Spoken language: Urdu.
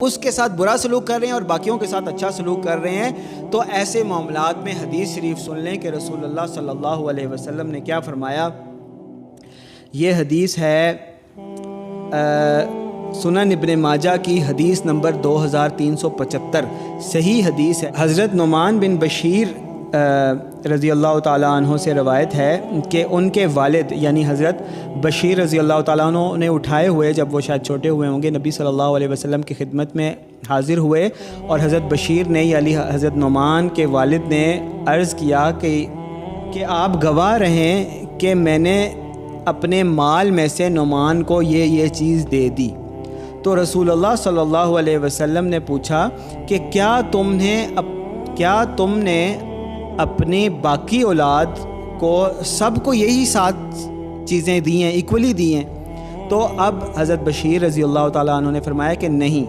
اس کے ساتھ برا سلوک کر رہے ہیں اور باقیوں کے ساتھ اچھا سلوک کر رہے ہیں، تو ایسے معاملات میں حدیث شریف سن لیں کہ رسول اللہ صلی اللہ علیہ وسلم نے کیا فرمایا۔ یہ حدیث ہے سنن ابن ماجہ کی حدیث نمبر 2375، صحیح حدیث ہے۔ حضرت نعمان بن بشیر رضی اللہ تعالیٰ عنہ سے روایت ہے کہ ان کے والد یعنی حضرت بشیر رضی اللہ تعالیٰ عنہ نے اٹھائے ہوئے، جب وہ شاید چھوٹے ہوئے ہوں گے، نبی صلی اللہ علیہ وسلم کی خدمت میں حاضر ہوئے، اور حضرت بشیر نے یعنی حضرت نعمان کے والد نے عرض کیا کہ آپ گواہ رہیں کہ میں نے اپنے مال میں سے نعمان کو یہ چیز دے دی۔ تو رسول اللہ صلی اللہ علیہ وسلم نے پوچھا کہ کیا تم نے اپنی باقی اولاد کو سب کو یہی 7 چیزیں دی ہیں، ایکولی دی ہیں؟ تو اب حضرت بشیر رضی اللہ تعالیٰ عنہ نے فرمایا کہ نہیں،